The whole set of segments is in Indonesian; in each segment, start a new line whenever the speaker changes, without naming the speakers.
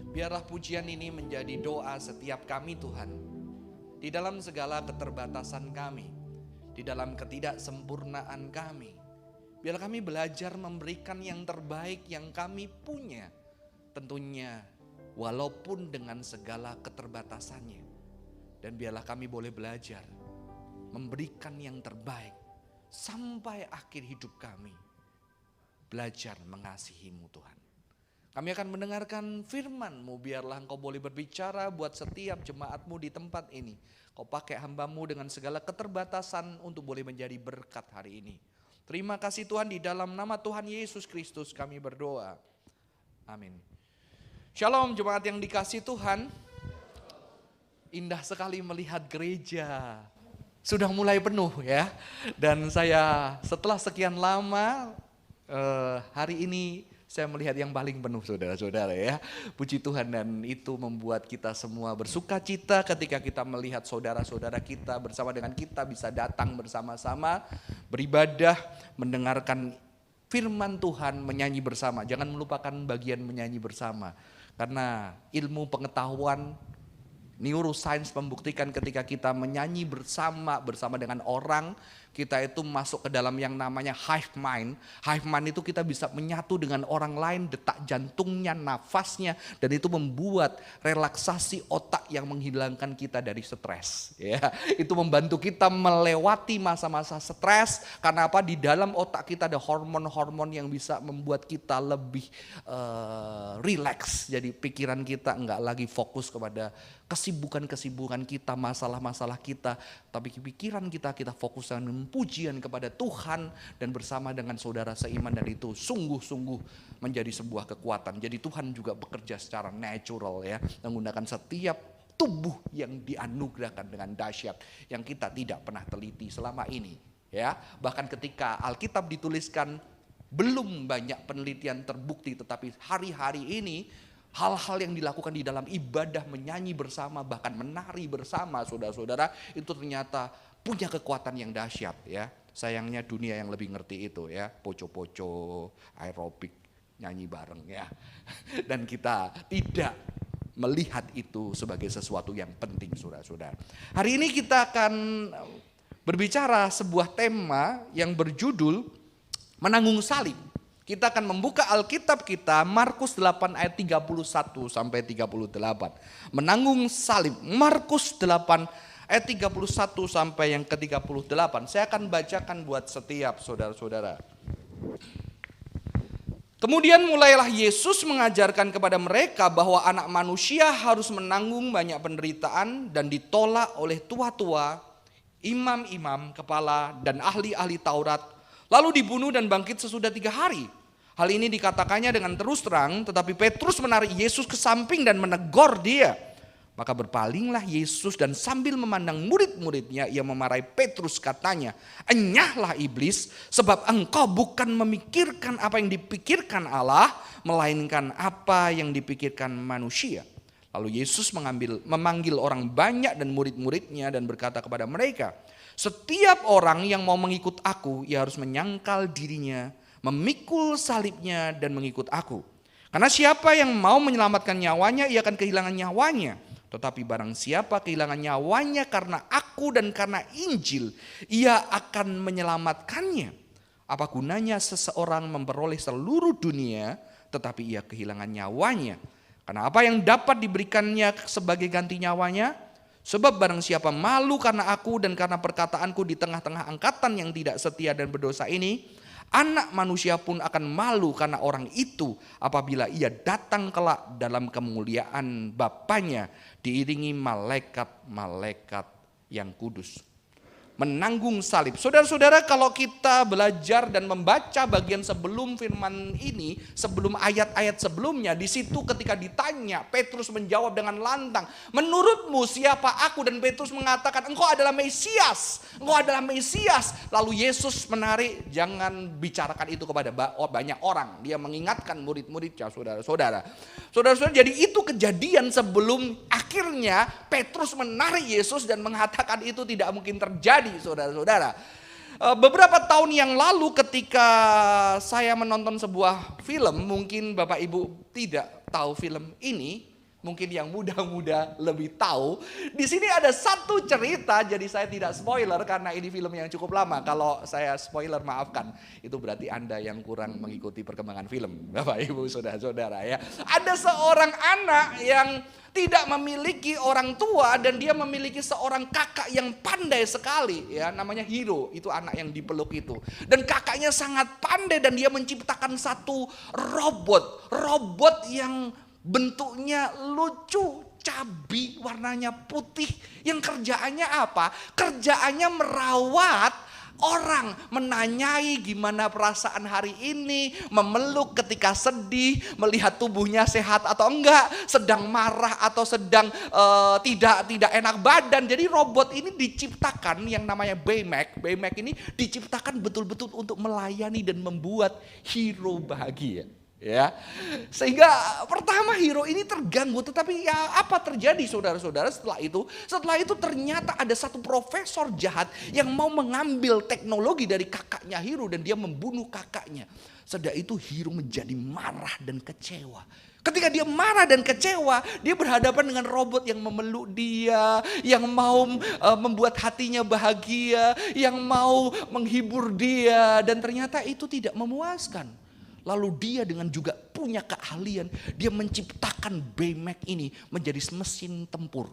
Biarlah pujian ini menjadi doa setiap kami Tuhan. Di dalam segala keterbatasan kami, di dalam ketidaksempurnaan kami, biarlah kami belajar memberikan yang terbaik yang kami punya. Tentunya walaupun dengan segala keterbatasannya. Dan biarlah kami boleh belajar memberikan yang terbaik sampai akhir hidup kami. Belajar mengasihi-Mu Tuhan. Kami akan mendengarkan firman-Mu, biarlah Engkau boleh berbicara buat setiap jemaat-Mu di tempat ini. Kau pakai hamba-Mu dengan segala keterbatasan untuk boleh menjadi berkat hari ini. Terima kasih Tuhan, di dalam nama Tuhan Yesus Kristus kami berdoa. Amin. Shalom jemaat yang dikasihi Tuhan. Indah sekali melihat gereja sudah mulai penuh ya. Dan saya setelah sekian lama hari ini saya melihat yang paling penuh saudara-saudara ya. Puji Tuhan, dan itu membuat kita semua bersuka cita ketika kita melihat saudara-saudara kita bersama dengan kita bisa datang bersama-sama beribadah, mendengarkan firman Tuhan, menyanyi bersama. Jangan melupakan bagian menyanyi bersama. Karena ilmu pengetahuan neuroscience membuktikan ketika kita menyanyi bersama dengan orang, kita itu masuk ke dalam yang namanya hive mind. Hive mind itu kita bisa menyatu dengan orang lain, detak jantungnya, nafasnya, dan itu membuat relaksasi otak yang menghilangkan kita dari stres. Ya, itu membantu kita melewati masa-masa stres. Karena apa? Di dalam otak kita ada hormon-hormon yang bisa membuat kita lebih relax. Jadi pikiran kita enggak lagi fokus kepada kesibukan-kesibukan kita, masalah-masalah kita, tapi pikiran kita fokus dengan pujian kepada Tuhan dan bersama dengan saudara seiman, dan itu sungguh-sungguh menjadi sebuah kekuatan. Jadi Tuhan juga bekerja secara natural ya, menggunakan setiap tubuh yang dianugerahkan dengan dahsyat yang kita tidak pernah teliti selama ini ya. Bahkan ketika Alkitab dituliskan belum banyak penelitian terbukti, tetapi hari-hari ini hal-hal yang dilakukan di dalam ibadah, menyanyi bersama, bahkan menari bersama saudara-saudara, itu ternyata punya kekuatan yang dahsyat ya. Sayangnya dunia yang lebih ngerti itu ya, poco-poco, aerobik, nyanyi bareng ya. Dan kita tidak melihat itu sebagai sesuatu yang penting saudara-saudara. Hari ini kita akan berbicara sebuah tema yang berjudul menanggung salib. Kita akan membuka Alkitab kita Markus 8 ayat 31 sampai 38. Menanggung salib, Markus 8 ayat 31 sampai yang ke-38. Saya akan bacakan buat setiap saudara-saudara. Kemudian mulailah Yesus mengajarkan kepada mereka bahwa anak manusia harus menanggung banyak penderitaan dan ditolak oleh tua-tua, imam-imam, kepala, dan ahli-ahli Taurat, lalu dibunuh dan bangkit sesudah 3 hari. Hal ini dikatakannya dengan terus terang, tetapi Petrus menarik Yesus ke samping dan menegur dia. Maka berpalinglah Yesus dan sambil memandang murid-muridnya, ia memarahi Petrus, katanya, "Enyahlah iblis, sebab engkau bukan memikirkan apa yang dipikirkan Allah, melainkan apa yang dipikirkan manusia." Lalu Yesus memanggil orang banyak dan murid-muridnya dan berkata kepada mereka, "Setiap orang yang mau mengikut aku, ia harus menyangkal dirinya, memikul salibnya dan mengikut aku. Karena siapa yang mau menyelamatkan nyawanya, ia akan kehilangan nyawanya. Tetapi barang siapa kehilangan nyawanya karena aku dan karena Injil, ia akan menyelamatkannya. Apa gunanya seseorang memperoleh seluruh dunia, tetapi ia kehilangan nyawanya? Karena apa yang dapat diberikannya sebagai ganti nyawanya? Sebab barang siapa malu karena aku dan karena perkataanku di tengah-tengah angkatan yang tidak setia dan berdosa ini, Anak manusia pun akan malu karena orang itu apabila ia datang kelak dalam kemuliaan Bapanya diiringi malaikat-malaikat yang kudus." Menanggung salib. Saudara-saudara, kalau kita belajar dan membaca bagian sebelum firman ini, sebelum ayat-ayat sebelumnya, di situ ketika ditanya, Petrus menjawab dengan lantang, "Menurutmu siapa aku?" Dan Petrus mengatakan, "Engkau adalah Mesias, engkau adalah Mesias." Lalu Yesus menarik, "Jangan bicarakan itu kepada banyak orang." Dia mengingatkan murid-muridnya, saudara-saudara. Saudara-saudara, jadi itu kejadian sebelum akhirnya Petrus menarik Yesus dan mengatakan itu tidak mungkin terjadi, saudara-saudara. Beberapa tahun yang lalu ketika saya menonton sebuah film, mungkin Bapak Ibu tidak tahu film ini, Mungkin yang muda-muda lebih tahu. Di sini ada satu cerita, jadi saya tidak spoiler karena ini film yang cukup lama. Kalau saya spoiler maafkan, itu berarti Anda yang kurang mengikuti perkembangan film. Bapak, Ibu, Saudara-saudara ya. Ada seorang anak yang tidak memiliki orang tua dan dia memiliki seorang kakak yang pandai sekali ya, namanya Hiro. Itu anak yang dipeluk itu. Dan kakaknya sangat pandai dan dia menciptakan satu robot yang bentuknya lucu, cabi, warnanya putih. Yang kerjaannya apa? Kerjaannya merawat orang, menanyai gimana perasaan hari ini, memeluk ketika sedih, melihat tubuhnya sehat atau enggak, sedang marah atau sedang tidak enak badan. Jadi robot ini diciptakan yang namanya Baymax. Baymax ini diciptakan betul-betul untuk melayani dan membuat Hiro bahagia. Ya, sehingga pertama Hiro ini terganggu, tetapi ya apa terjadi saudara-saudara setelah itu? Setelah itu ternyata ada satu profesor jahat yang mau mengambil teknologi dari kakaknya Hiro dan dia membunuh kakaknya. Setelah itu Hiro menjadi marah dan kecewa. Ketika dia marah dan kecewa, dia berhadapan dengan robot yang memeluk dia, yang mau membuat hatinya bahagia, yang mau menghibur dia, dan ternyata itu tidak memuaskan. Lalu dia dengan juga punya keahlian, dia menciptakan Baymax ini menjadi mesin tempur.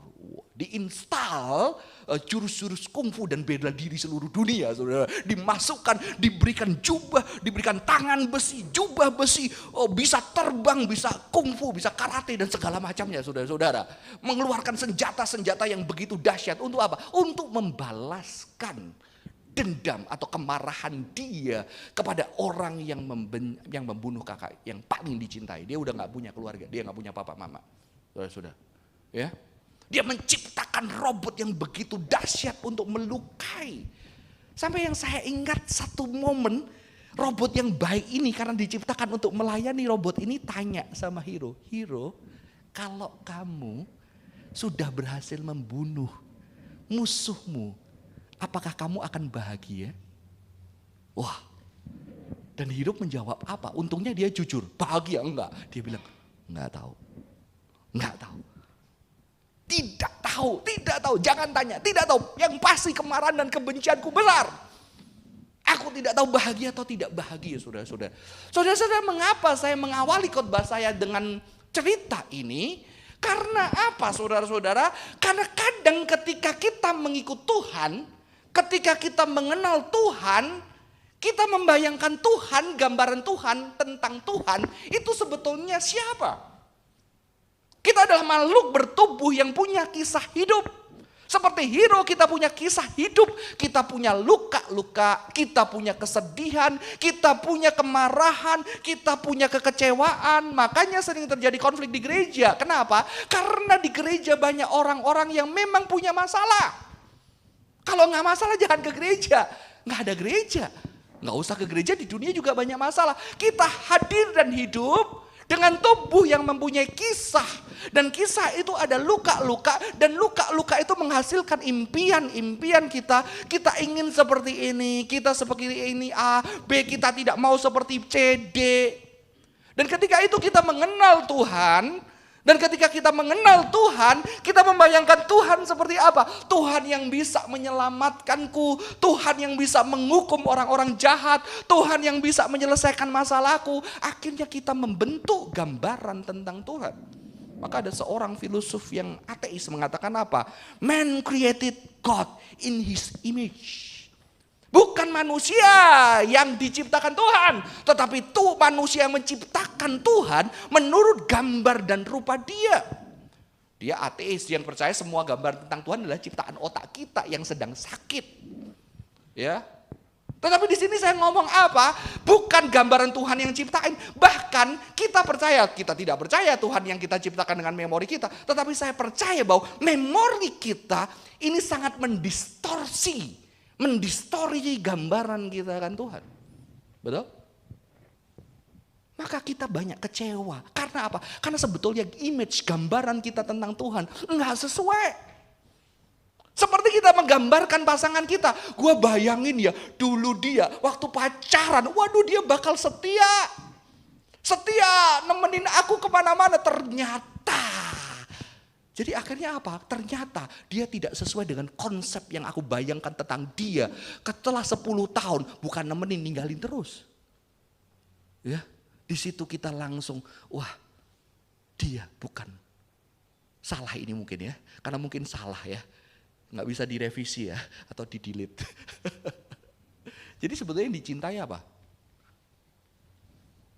Diinstal jurus-jurus kungfu dan bela diri seluruh dunia, saudara. Dimasukkan, diberikan jubah, diberikan tangan besi, jubah besi, bisa terbang, bisa kungfu, bisa karate dan segala macamnya, saudara-saudara. Mengeluarkan senjata-senjata yang begitu dahsyat untuk apa? Untuk membalaskan dendam atau kemarahan dia kepada orang yang membunuh kakak yang paling dicintai. Dia udah nggak punya keluarga, dia nggak punya papa mama. Sudah, ya. Dia menciptakan robot yang begitu dahsyat untuk melukai. Sampai yang saya ingat satu momen, robot yang baik ini karena diciptakan untuk melayani, robot ini tanya sama Hiro, Hiro, kalau kamu sudah berhasil membunuh musuhmu, apakah kamu akan bahagia? Wah, dan Hiro menjawab apa? Untungnya dia jujur, bahagia enggak? Dia bilang, enggak tahu. Enggak tahu. Tidak tahu, jangan tanya, tidak tahu. Yang pasti kemarahan dan kebencianku besar. Aku tidak tahu bahagia atau tidak bahagia, saudara-saudara. Saudara-saudara, mengapa saya mengawali khotbah saya dengan cerita ini? Karena apa, saudara-saudara? Karena kadang ketika kita mengikut Tuhan, ketika kita mengenal Tuhan, kita membayangkan Tuhan, gambaran Tuhan tentang Tuhan, itu sebetulnya siapa? Kita adalah makhluk bertubuh yang punya kisah hidup. Seperti Hiro, kita punya kisah hidup, kita punya luka-luka, kita punya kesedihan, kita punya kemarahan, kita punya kekecewaan. Makanya sering terjadi konflik di gereja. Kenapa? Karena di gereja banyak orang-orang yang memang punya masalah. Kalau nggak masalah jangan ke gereja. Nggak ada gereja. Nggak usah ke gereja, di dunia juga banyak masalah. Kita hadir dan hidup dengan tubuh yang mempunyai kisah. Dan kisah itu ada luka-luka. Dan luka-luka itu menghasilkan impian-impian kita. Kita ingin seperti ini, kita seperti ini A, B, kita tidak mau seperti C, D. Dan ketika itu kita mengenal Tuhan. Dan ketika kita mengenal Tuhan, kita membayangkan Tuhan seperti apa? Tuhan yang bisa menyelamatkanku, Tuhan yang bisa menghukum orang-orang jahat, Tuhan yang bisa menyelesaikan masalahku. Akhirnya kita membentuk gambaran tentang Tuhan. Maka ada seorang filosof yang ateis mengatakan apa? Man created God in his image. Bukan manusia yang diciptakan Tuhan, tetapi itu manusia yang menciptakan Tuhan menurut gambar dan rupa dia. Dia ateis yang percaya semua gambar tentang Tuhan adalah ciptaan otak kita yang sedang sakit. Ya. Tetapi di sini saya ngomong apa? Bukan gambaran Tuhan yang ciptain. Bahkan kita percaya, kita tidak percaya Tuhan yang kita ciptakan dengan memori kita. Tetapi saya percaya bahwa memori kita ini sangat mendistorsi gambaran kita akan Tuhan. Betul? Maka kita banyak kecewa. Karena apa? Karena sebetulnya image gambaran kita tentang Tuhan enggak sesuai. Seperti kita menggambarkan pasangan kita. Gua bayangin ya, dulu dia waktu pacaran, waduh dia bakal setia. Setia nemenin aku kemana-mana. Ternyata Jadi akhirnya apa? Ternyata dia tidak sesuai dengan konsep yang aku bayangkan tentang dia. Setelah 10 tahun bukan nemenin, ninggalin terus. Ya, di situ kita langsung, wah, dia bukan. Salah ini mungkin ya, karena mungkin salah ya. Nggak bisa direvisi ya, atau di-delete. Jadi sebetulnya yang dicintai apa?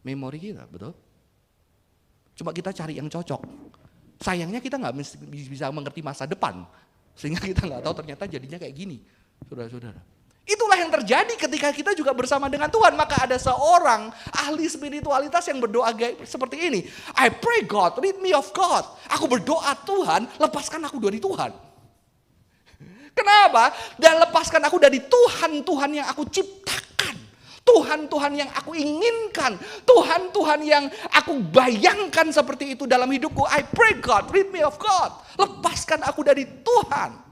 Memori kita, betul? Cuma kita cari yang cocok. Sayangnya kita nggak bisa mengerti masa depan, sehingga kita nggak tahu ternyata jadinya kayak gini, saudara-saudara. Itulah yang terjadi ketika kita juga bersama dengan Tuhan. Maka ada seorang ahli spiritualitas yang berdoa seperti ini. I pray God, rid me of God. Aku berdoa, Tuhan, lepaskan aku dari Tuhan. Kenapa? Dan lepaskan aku dari Tuhan yang aku ciptakan. Tuhan yang aku inginkan. Tuhan yang aku bayangkan seperti itu dalam hidupku. I pray God, rid me of God. Lepaskan aku dari Tuhan.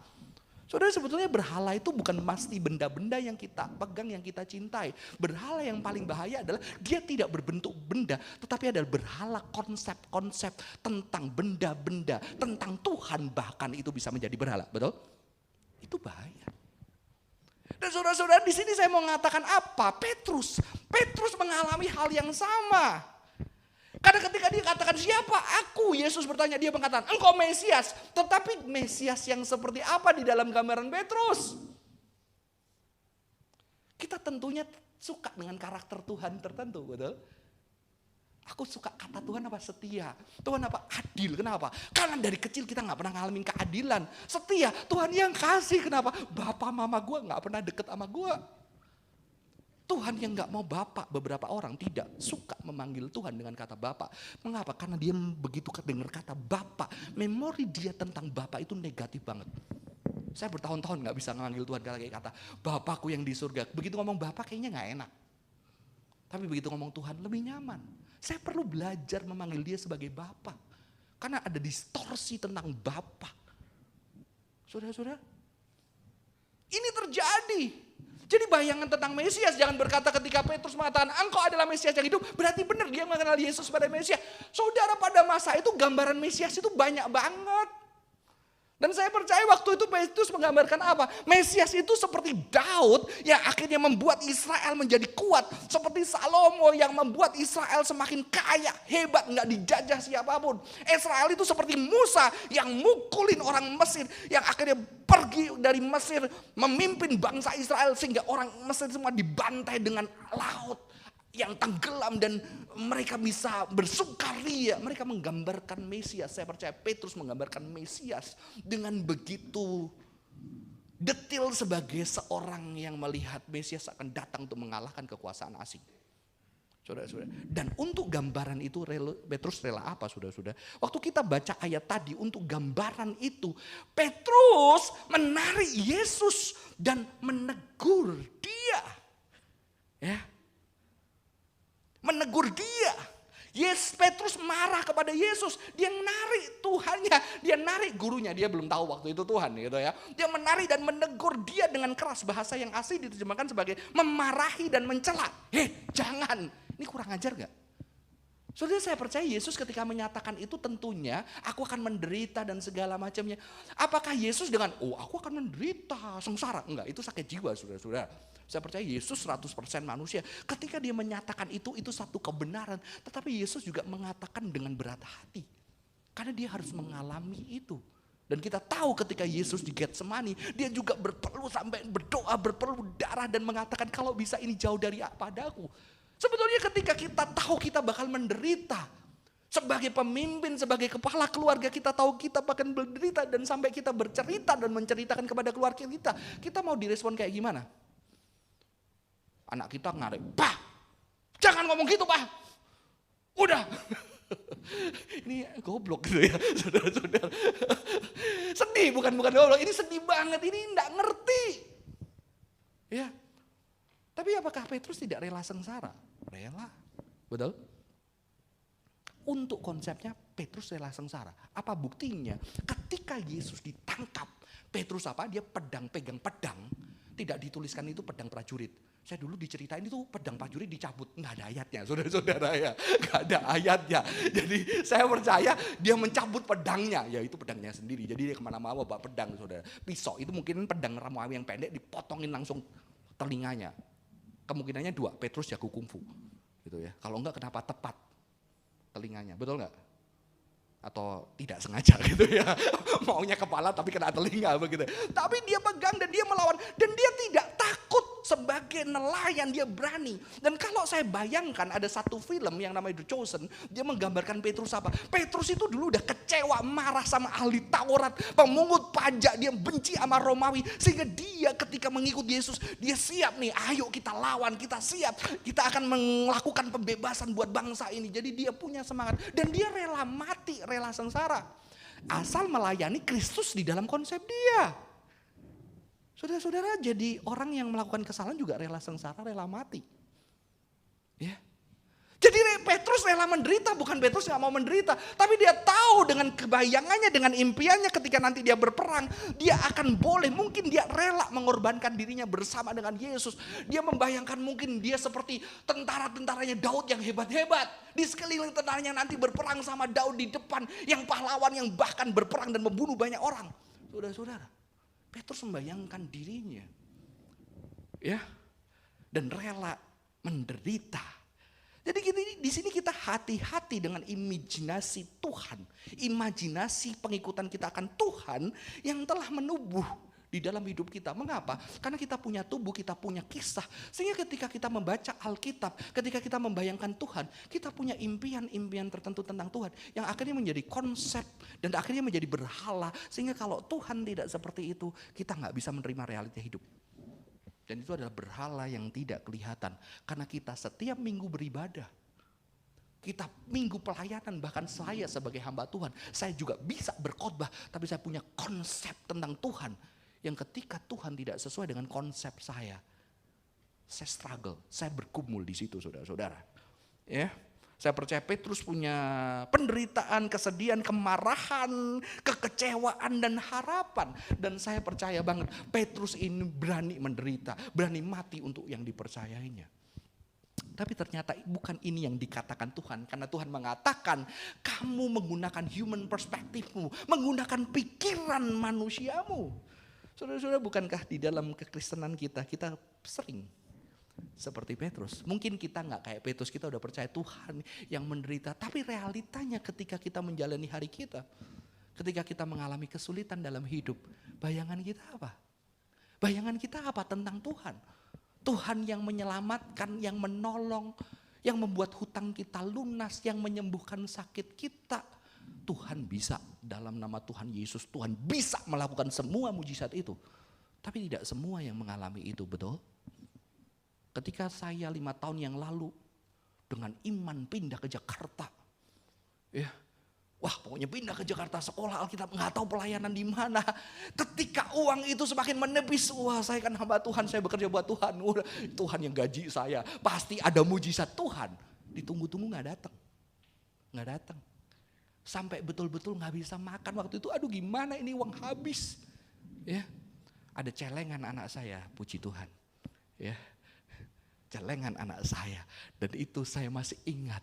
Saudara, sebetulnya berhala itu bukan pasti benda-benda yang kita pegang, yang kita cintai. Berhala yang paling bahaya adalah dia tidak berbentuk benda, tetapi adalah berhala konsep-konsep tentang benda-benda, tentang Tuhan bahkan itu bisa menjadi berhala. Betul? Itu bahaya. Dan saudara-saudara, di sini saya mau mengatakan apa? Petrus mengalami hal yang sama. Karena ketika dia katakan, siapa aku? Yesus bertanya, dia mengatakan, engkau Mesias. Tetapi Mesias yang seperti apa di dalam gambaran Petrus? Kita tentunya suka dengan karakter Tuhan tertentu, betul? Aku suka kata Tuhan apa? Setia. Tuhan apa? Adil. Kenapa? Karena dari kecil kita gak pernah ngalamin keadilan. Setia. Tuhan yang kasih. Kenapa? Bapak mama gue gak pernah deket sama gue. Tuhan yang gak mau bapak. Beberapa orang tidak suka memanggil Tuhan dengan kata bapak. Mengapa? Karena dia begitu dengar kata bapak. Memori dia tentang bapak itu negatif banget. Saya bertahun-tahun gak bisa memanggil Tuhan kayak kata Bapakku yang di surga. Begitu ngomong bapak kayaknya gak enak. Tapi begitu ngomong Tuhan lebih nyaman. Saya perlu belajar memanggil dia sebagai Bapa. Karena ada distorsi tentang Bapa. Saudara-saudara, ini terjadi. Jadi bayangan tentang Mesias, jangan berkata ketika Petrus mengatakan engkau adalah Mesias yang hidup, berarti benar dia mengenal Yesus pada Mesias. Saudara, pada masa itu gambaran Mesias itu banyak banget. Dan saya percaya waktu itu Petrus menggambarkan apa? Mesias itu seperti Daud yang akhirnya membuat Israel menjadi kuat. Seperti Salomo yang membuat Israel semakin kaya, hebat, nggak dijajah siapapun. Israel itu seperti Musa yang mukulin orang Mesir. Yang akhirnya pergi dari Mesir memimpin bangsa Israel sehingga orang Mesir semua dibantai dengan laut yang tenggelam dan mereka bisa bersukaria. Mereka menggambarkan Mesias. Saya percaya Petrus menggambarkan Mesias dengan begitu detil sebagai seorang yang melihat Mesias akan datang untuk mengalahkan kekuasaan asing. Saudara-saudara. Dan untuk gambaran itu Petrus rela apa saudara-saudara? Waktu kita baca ayat tadi untuk gambaran itu Petrus menarik Yesus dan menegur dia. Ya. Menegur dia. Petrus marah kepada Yesus. Dia narik Tuhannya. Dia narik gurunya. Dia belum tahu waktu itu Tuhan gitu ya. Dia menarik dan menegur dia dengan keras. Bahasa yang asli diterjemahkan sebagai memarahi dan mencela. Jangan. Ini kurang ajar gak? Saudara, saya percaya Yesus ketika menyatakan itu tentunya aku akan menderita dan segala macamnya. Apakah Yesus dengan aku akan menderita sengsara? Enggak, itu sakit jiwa saudara-saudara. Saya percaya Yesus 100% manusia. Ketika dia menyatakan itu satu kebenaran. Tetapi Yesus juga mengatakan dengan berat hati. Karena dia harus mengalami itu. Dan kita tahu ketika Yesus di Getsemani, dia juga berpeluh sampai berdoa, berpeluh darah dan mengatakan kalau bisa ini jauh dari padaku. Sebetulnya ketika kita tahu kita bakal menderita. Sebagai pemimpin, sebagai kepala keluarga kita tahu kita bakal menderita. Dan sampai kita bercerita dan menceritakan kepada keluarga kita. Kita mau direspon kayak gimana? Anak kita ngarik, "Pak, jangan ngomong gitu, Pak. Udah." Ini goblok gitu ya, saudara-saudara. Sedih, bukan goblok. Ini sedih banget, ini enggak ngerti. Ya. Tapi apakah Petrus tidak rela sengsara? Rela. Betul? Untuk konsepnya Petrus rela sengsara. Apa buktinya? Ketika Yesus ditangkap, Petrus apa? Dia pegang pedang. Tidak dituliskan itu pedang prajurit. Saya dulu diceritain itu pedang prajurit dicabut, nggak ada ayatnya, saudara-saudara ya, nggak ada ayatnya. Jadi saya percaya dia mencabut pedangnya, ya itu pedangnya sendiri. Jadi dia kemana-mana bawa pedang, saudara. Pisau itu mungkin pedang Romawi yang pendek dipotongin langsung telinganya. Kemungkinannya 2, Petrus jago kungfu, gitu ya. Kalau enggak kenapa tepat telinganya, betul nggak? Atau tidak sengaja gitu ya, maunya kepala tapi kena telinga begitu. Tapi dia pegang dan dia melawan dan dia tidak takut. Sebagai nelayan dia berani. Dan kalau saya bayangkan ada satu film yang namanya The Chosen, dia menggambarkan Petrus apa? Petrus itu dulu udah kecewa, marah sama ahli Taurat, pemungut pajak, dia benci sama Romawi, sehingga dia ketika mengikut Yesus, dia siap nih, ayo kita lawan, kita siap, kita akan melakukan pembebasan buat bangsa ini. Jadi dia punya semangat dan dia rela mati, rela sengsara, asal melayani Kristus di dalam konsep dia. Saudara-saudara, jadi orang yang melakukan kesalahan juga rela sengsara, rela mati. Ya. Jadi Petrus rela menderita, bukan Petrus gak mau menderita. Tapi dia tahu dengan kebayangannya, dengan impiannya ketika nanti dia berperang, dia akan boleh, mungkin dia rela mengorbankan dirinya bersama dengan Yesus. Dia membayangkan mungkin dia seperti tentara-tentaranya Daud yang hebat-hebat. Di sekeliling tentaranya nanti berperang sama Daud di depan, yang pahlawan yang bahkan berperang dan membunuh banyak orang. Saudara-saudara, Petrus membayangkan dirinya, ya, dan rela menderita. Jadi di sini kita hati-hati dengan imajinasi Tuhan, imajinasi pengikutan kita akan Tuhan yang telah menubuh di dalam hidup kita. Mengapa? Karena kita punya tubuh, kita punya kisah. Sehingga ketika kita membaca Alkitab, ketika kita membayangkan Tuhan, kita punya impian-impian tertentu tentang Tuhan yang akhirnya menjadi konsep dan akhirnya menjadi berhala. Sehingga kalau Tuhan tidak seperti itu, kita nggak bisa menerima realita hidup. Dan itu adalah berhala yang tidak kelihatan. Karena kita setiap minggu beribadah, kita minggu pelayanan, bahkan saya sebagai hamba Tuhan, saya juga bisa berkhotbah, tapi saya punya konsep tentang Tuhan yang ketika Tuhan tidak sesuai dengan konsep saya struggle, saya bergumul di situ, saudara-saudara. Ya, saya percaya Petrus punya penderitaan, kesedihan, kemarahan, kekecewaan dan harapan. Dan saya percaya banget Petrus ini berani menderita, berani mati untuk yang dipercayainya. Tapi ternyata bukan ini yang dikatakan Tuhan. Karena Tuhan mengatakan kamu menggunakan human perspektifmu, menggunakan pikiran manusiamu. Saudara-saudara, bukankah di dalam kekristenan kita sering seperti Petrus? Mungkin kita gak kayak Petrus, kita udah percaya Tuhan yang menderita. Tapi realitanya ketika kita menjalani hari kita, ketika kita mengalami kesulitan dalam hidup, bayangan kita apa? Bayangan kita apa tentang Tuhan? Tuhan yang menyelamatkan, yang menolong, yang membuat hutang kita lunas, yang menyembuhkan sakit kita. Tuhan bisa, dalam nama Tuhan Yesus, Tuhan bisa melakukan semua mujizat itu. Tapi tidak semua yang mengalami itu, betul? Ketika saya 5 tahun yang lalu dengan iman pindah ke Jakarta, ya, wah pokoknya pindah ke Jakarta, sekolah Alkitab, nggak tahu pelayanan di mana. Ketika uang itu semakin menepis, wah saya kan hamba Tuhan, saya bekerja buat Tuhan. Tuhan yang gaji saya, pasti ada mujizat Tuhan. Ditunggu-tunggu nggak datang. Sampai betul-betul nggak bisa makan waktu itu. Aduh gimana ini uang habis. Ya, ada celengan anak saya, puji Tuhan. Ya, celengan anak saya. Dan itu saya masih ingat.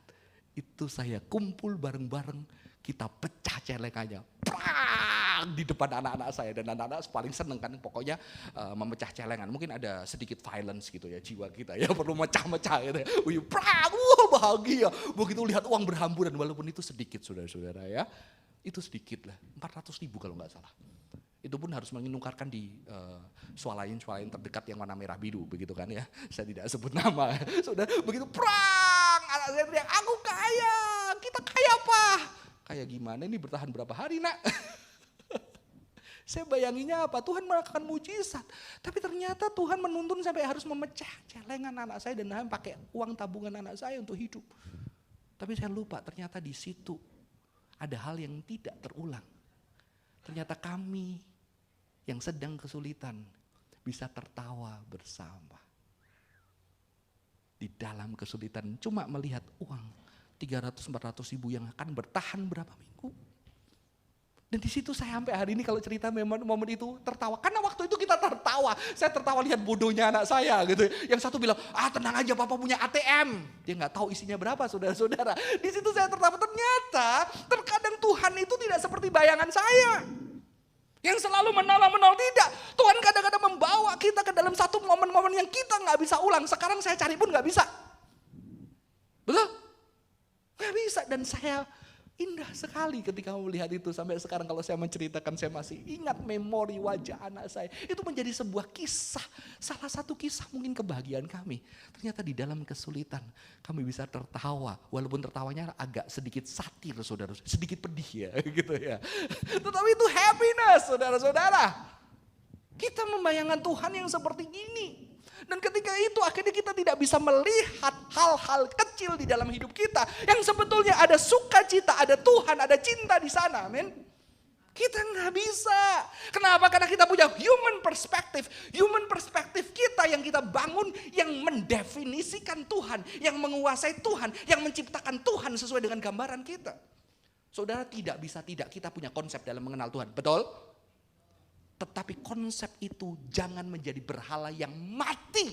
Itu saya kumpul bareng-bareng, kita pecah celengannya. Prang! Di depan anak-anak saya. Dan anak-anak paling seneng kan pokoknya memecah celengan. Mungkin ada sedikit violence gitu ya jiwa kita ya. Perlu mecah-mecah gitu ya. Prang! Wah bahagia. Begitu lihat uang berhamburan walaupun itu sedikit saudara-saudara ya. Itu sedikit lah. 400.000 kalau gak salah. Itu pun harus menukarkan di swalayan terdekat yang warna merah biru begitu kan ya. Saya tidak sebut nama. Sudah begitu prang, anak saya teriak, aku kaya. Kita kaya apa? Kaya gimana ini bertahan berapa hari nak? Saya bayanginya apa? Tuhan melakukan mujizat. Tapi ternyata Tuhan menuntun sampai harus memecah celengan anak saya dan pakai uang tabungan anak saya untuk hidup. Tapi saya lupa ternyata di situ ada hal yang tidak terulang. Ternyata kami yang sedang kesulitan bisa tertawa bersama. Di dalam kesulitan cuma melihat uang 300-400 ribu yang akan bertahan berapa minggu. Dan di situ saya sampai hari ini kalau cerita momen itu tertawa. Karena waktu itu kita tertawa. Saya tertawa lihat bodohnya anak saya gitu. Yang satu bilang, tenang aja papa punya ATM. Dia nggak tahu isinya berapa saudara-saudara. Di situ saya tertawa. Ternyata terkadang Tuhan itu tidak seperti bayangan saya. Yang selalu menolong tidak. Tuhan kadang-kadang membawa kita ke dalam satu momen-momen yang kita nggak bisa ulang. Sekarang saya cari pun nggak bisa. Betul? Nggak bisa. Dan saya indah sekali ketika melihat itu. Sampai sekarang kalau saya menceritakan saya masih ingat memori wajah anak saya. Itu menjadi sebuah kisah. Salah satu kisah mungkin kebahagiaan kami. Ternyata di dalam kesulitan kami bisa tertawa. Walaupun tertawanya agak sedikit satir saudara. Sedikit pedih ya gitu ya. Tetapi itu happiness saudara-saudara. Kita membayangkan Tuhan yang seperti ini. Dan ketika itu akhirnya kita tidak bisa melihat hal-hal kecil di dalam hidup kita. Yang sebetulnya ada sukacita, ada Tuhan, ada cinta di sana. Amin. Kita nggak bisa. Kenapa? Karena kita punya human perspective. Human perspective kita yang kita bangun, yang mendefinisikan Tuhan, yang menguasai Tuhan, yang menciptakan Tuhan sesuai dengan gambaran kita. Saudara, tidak bisa tidak kita punya konsep dalam mengenal Tuhan. Betul? Tetapi konsep itu jangan menjadi berhala yang mati.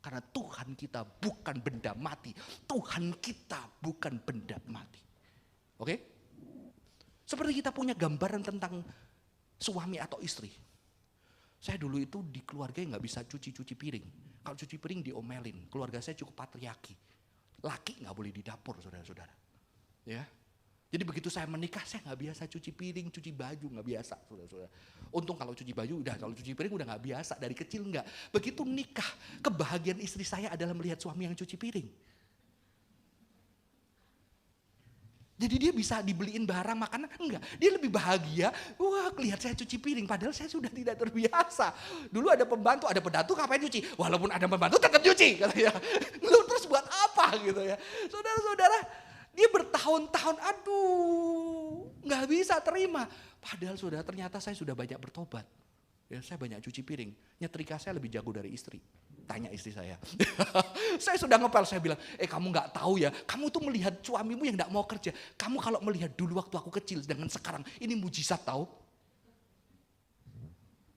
Karena Tuhan kita bukan benda mati. Tuhan kita bukan benda mati. Oke? Seperti kita punya gambaran tentang suami atau istri. Saya dulu itu di keluarga nggak bisa cuci piring. Kalau cuci piring diomelin. Keluarga saya cukup patriarki. Laki nggak boleh di dapur saudara-saudara. Ya. Jadi begitu saya menikah, saya nggak biasa cuci piring, cuci baju, nggak biasa, saudara-saudara. Untung kalau cuci baju udah, kalau cuci piring udah nggak biasa, dari kecil nggak. Begitu nikah, kebahagiaan istri saya adalah melihat suami yang cuci piring. Jadi dia bisa dibeliin barang makanan, enggak. Dia lebih bahagia, wah lihat saya cuci piring, padahal saya sudah tidak terbiasa. Dulu ada pembantu, ada pendatuk, ngapain cuci? Walaupun ada pembantu tetap cuci, katanya. Lu terus buat apa gitu ya. Saudara-saudara, dia bertahun-tahun, nggak bisa terima. Padahal saudara, ternyata saya sudah banyak bertobat. Ya, saya banyak cuci piring. Nyetrika saya lebih jago dari istri. Tanya istri saya. Saya sudah ngepel, saya bilang, kamu nggak tahu ya, kamu tuh melihat suamimu yang nggak mau kerja. Kamu kalau melihat dulu waktu aku kecil dengan sekarang, ini mujizat tahu.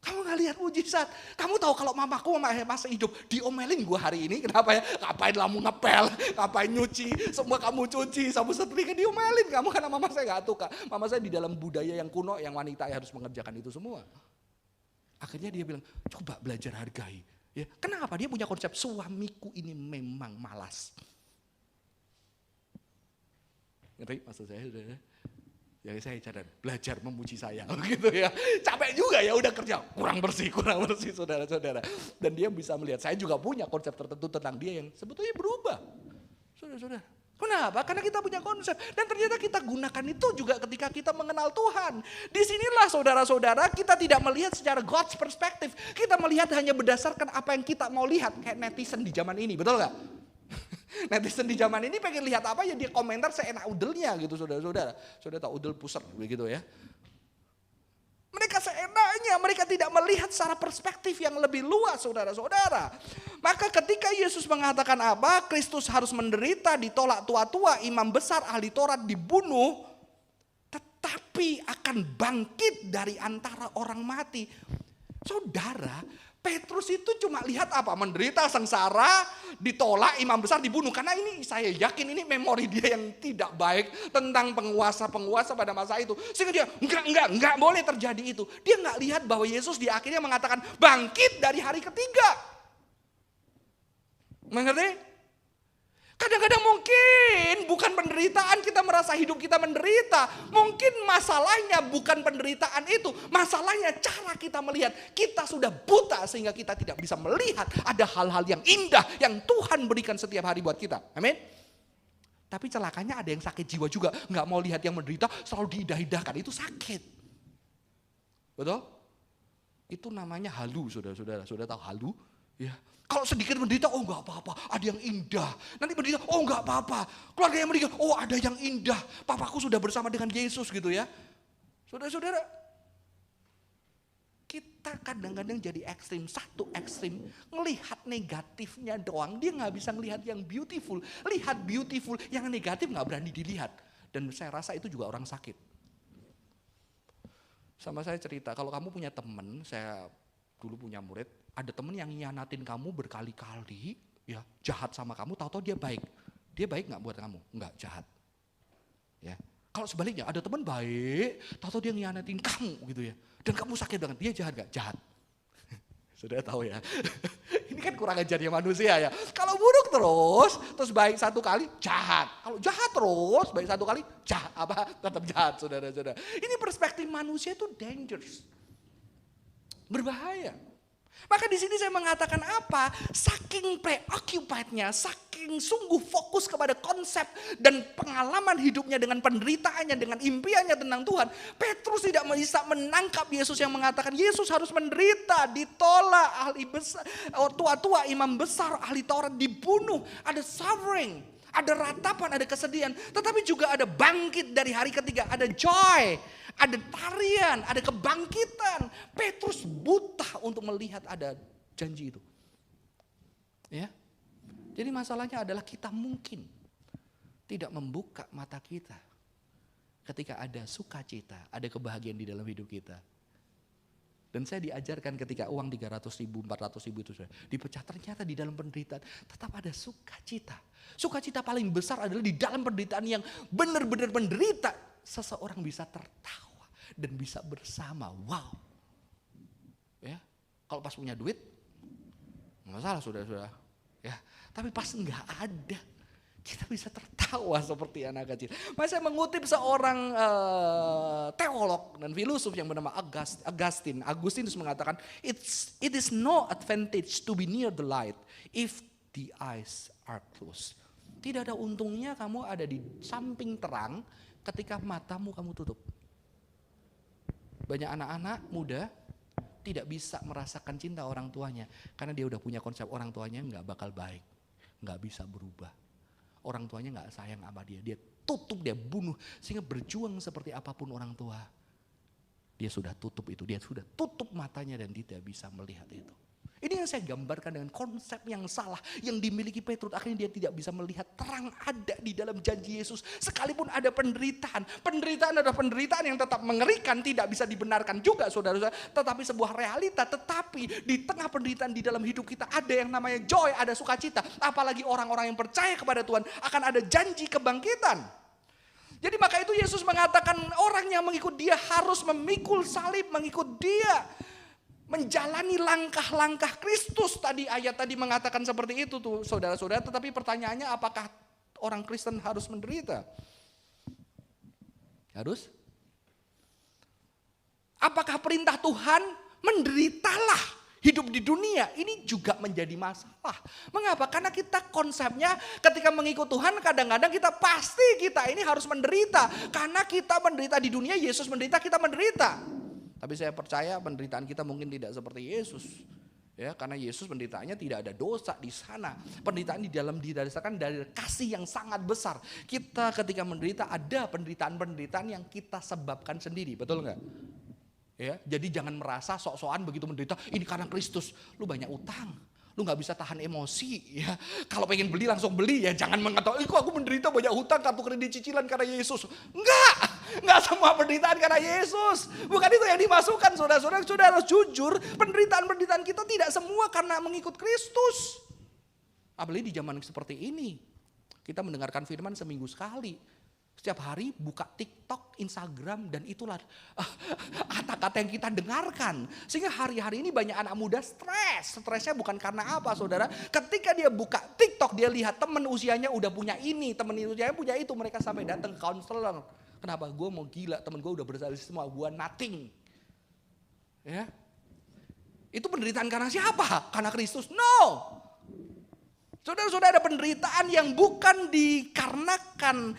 Kamu gak lihat mujizat. Kamu tahu kalau mamaku masih hidup, diomelin gue hari ini. Kenapa ya? Ngapain kamu ngepel, ngapain nyuci, semua kamu cuci, sapu setrika diomelin kamu. Karena mama saya gak suka. Mama saya di dalam budaya yang kuno, yang wanita harus mengerjakan itu semua. Akhirnya dia bilang, coba belajar hargai. Ya, kenapa? Dia punya konsep, suamiku ini memang malas. Ngerti maksud saya? Ya saya cadang, belajar memuji saya gitu ya. Capek juga ya udah kerja, kurang bersih saudara-saudara. Dan dia bisa melihat, saya juga punya konsep tertentu tentang dia yang sebetulnya berubah. Saudara-saudara. Kenapa? Karena kita punya konsep. Dan ternyata kita gunakan itu juga ketika kita mengenal Tuhan. Disinilah saudara-saudara kita tidak melihat secara God's perspective. Kita melihat hanya berdasarkan apa yang kita mau lihat. Kayak netizen di zaman ini, betul gak? Netizen di zaman ini pengen lihat apa ya dia komentar seenak udelnya gitu saudara-saudara. Saudara tahu udel pusar begitu ya. Mereka seenaknya, mereka tidak melihat secara perspektif yang lebih luas saudara-saudara. Maka ketika Yesus mengatakan apa? Kristus harus menderita, ditolak tua-tua, imam besar, ahli Taurat dibunuh. Tetapi akan bangkit dari antara orang mati. Saudara, Petrus itu cuma lihat apa? Menderita, sengsara, ditolak, imam besar dibunuh. Karena ini saya yakin ini memori dia yang tidak baik tentang penguasa-penguasa pada masa itu. Sehingga dia enggak boleh terjadi itu. Dia enggak lihat bahwa Yesus di akhirnya mengatakan bangkit dari hari ketiga. Mengerti? Kadang-kadang mungkin bukan penderitaan kita merasa hidup kita menderita. Mungkin masalahnya bukan penderitaan itu. Masalahnya cara kita melihat. Kita sudah buta sehingga kita tidak bisa melihat ada hal-hal yang indah yang Tuhan berikan setiap hari buat kita. Amin. Tapi celakanya ada yang sakit jiwa juga. Nggak mau lihat yang menderita selalu diindah-indahkan. Itu sakit. Betul? Itu namanya halu saudara-saudara. Saudara tahu halu? Ya. Kalau sedikit menderita, oh enggak apa-apa, ada yang indah. Nanti menderita, oh enggak apa-apa. Keluarga yang menderita, oh ada yang indah. Papaku sudah bersama dengan Yesus gitu ya. Saudara-saudara, kita kadang-kadang jadi ekstrim. Satu ekstrim, ngelihat negatifnya doang. Dia gak bisa ngelihat yang beautiful. Lihat beautiful, yang negatif gak berani dilihat. Dan saya rasa itu juga orang sakit. Sama saya cerita, kalau kamu punya teman, saya dulu punya murid, ada teman yang nyianatin kamu berkali-kali, ya jahat sama kamu, tahu-tahu dia baik. Dia baik nggak buat kamu? Nggak, jahat. Ya. Kalau sebaliknya ada teman baik, tahu-tahu dia nyianatin kamu gitu ya, dan kamu sakit banget, dia jahat nggak? Jahat. Sudah tahu ya. Ini kan kurang ajarnya manusia ya. Kalau buruk terus baik satu kali, jahat. Kalau jahat terus, baik satu kali, jahat. Tetap jahat, saudara-saudara. Ini perspektif manusia itu dangerous. Berbahaya. Maka di sini saya mengatakan apa? Saking preoccupied-nya, saking sungguh fokus kepada konsep dan pengalaman hidupnya dengan penderitaannya, dengan impiannya tentang Tuhan, Petrus tidak bisa menangkap Yesus yang mengatakan Yesus harus menderita, ditolak, ahli besar, tua-tua, imam besar, ahli Taurat dibunuh, ada suffering, ada ratapan, ada kesedihan, tetapi juga ada bangkit dari hari ketiga, ada joy, ada tarian, ada kebangkitan. Petrus buta untuk melihat ada janji itu. Ya. Jadi masalahnya adalah kita mungkin tidak membuka mata kita ketika ada sukacita, ada kebahagiaan di dalam hidup kita. Dan saya diajarkan ketika uang 300.000, 400.000 itu sudah dipecah, ternyata di dalam penderitaan tetap ada sukacita. Sukacita paling besar adalah di dalam penderitaan yang benar-benar menderita. Seseorang bisa tertawa dan bisa bersama. Wow. Ya, kalau pas punya duit, nggak masalah saudara-saudara. Ya, tapi pas nggak ada, kita bisa tertawa seperti anak kecil. Saya mengutip seorang teolog dan filosof yang bernama Agustinus mengatakan, it is no advantage to be near the light if the eyes are closed. Tidak ada untungnya kamu ada di samping terang ketika matamu kamu tutup. Banyak anak-anak muda tidak bisa merasakan cinta orang tuanya karena dia udah punya konsep orang tuanya nggak bakal baik, nggak bisa berubah. Orang tuanya nggak sayang sama dia, dia tutup, dia bunuh, sehingga berjuang seperti apapun orang tua. Dia sudah tutup itu, dia sudah tutup matanya dan dia tidak bisa melihat itu. Ini yang saya gambarkan dengan konsep yang salah yang dimiliki Petrus. Akhirnya dia tidak bisa melihat terang ada di dalam janji Yesus. Sekalipun ada penderitaan. Penderitaan adalah penderitaan yang tetap mengerikan, tidak bisa dibenarkan juga saudara-saudara. Tetapi sebuah realita, tetapi di tengah penderitaan di dalam hidup kita ada yang namanya joy, ada sukacita. Apalagi orang-orang yang percaya kepada Tuhan akan ada janji kebangkitan. Jadi maka itu Yesus mengatakan orang yang mengikut dia harus memikul salib, mengikut dia. Menjalani langkah-langkah Kristus. Tadi ayat tadi mengatakan seperti itu tuh saudara-saudara. Tetapi pertanyaannya apakah orang Kristen harus menderita? Harus? Apakah perintah Tuhan menderitalah hidup di dunia? Ini juga menjadi masalah. Mengapa? Karena kita konsepnya ketika mengikut Tuhan kadang-kadang kita pasti kita ini harus menderita. Karena kita menderita di dunia, Yesus menderita, kita menderita. Tapi saya percaya penderitaan kita mungkin tidak seperti Yesus. Ya, karena Yesus penderitaannya tidak ada dosa di sana. Penderitaan di dalam didasarkan dari kasih yang sangat besar. Kita ketika menderita ada penderitaan-penderitaan yang kita sebabkan sendiri, betul nggak? Ya, jadi jangan merasa sok-sokan begitu menderita, ini karena Kristus. Lu banyak utang. Lu gak bisa tahan emosi ya. Kalau pengen beli langsung beli ya. Jangan mengatakan, kok aku menderita banyak hutang, kartu kredit cicilan karena Yesus. Enggak semua penderitaan karena Yesus. Bukan itu yang dimasukkan saudara-saudara. Saudara harus jujur, penderitaan-penderitaan kita tidak semua karena mengikut Kristus. Apalagi di zaman seperti ini. Kita mendengarkan firman seminggu sekali. Setiap hari buka TikTok, Instagram, dan itulah kata-kata yang kita dengarkan. Sehingga hari-hari ini banyak anak muda stres. Stresnya bukan karena apa saudara. Ketika dia buka TikTok, dia lihat teman usianya udah punya ini, teman usianya punya itu. Mereka sampai datang ke konselor. Kenapa? Gue mau gila, temen gue udah berhasil semua, gue nothing. Ya, itu penderitaan karena siapa? Karena Kristus? No. Saudara-saudara, ada penderitaan yang bukan dikarenakan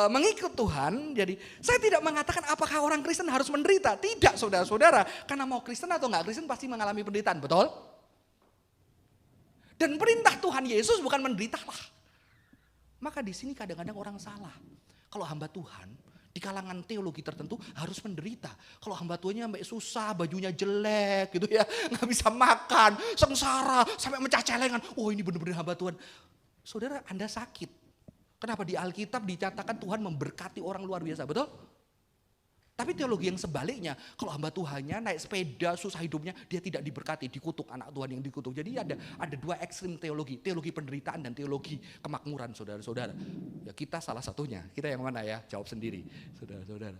mengikut Tuhan. Jadi saya tidak mengatakan apakah orang Kristen harus menderita. Tidak saudara-saudara. Karena mau Kristen atau enggak Kristen pasti mengalami penderitaan. Betul? Dan perintah Tuhan Yesus bukan menderitalah. Maka di sini kadang-kadang orang salah. Kalau hamba Tuhan di kalangan teologi tertentu harus menderita. Kalau hamba Tuhannya sampai susah, bajunya jelek gitu ya. Gak bisa makan, sengsara, sampai mecah celengan. Oh ini benar-benar hamba Tuhan. Saudara, Anda sakit. Kenapa di Alkitab dicatatkan Tuhan memberkati orang luar biasa, betul? Tapi teologi yang sebaliknya, kalau hamba Tuhannya naik sepeda, susah hidupnya, dia tidak diberkati, dikutuk anak Tuhan yang dikutuk. Jadi ada dua ekstrim teologi penderitaan dan teologi kemakmuran, saudara-saudara. Ya kita salah satunya, kita yang mana ya? Jawab sendiri, saudara-saudara.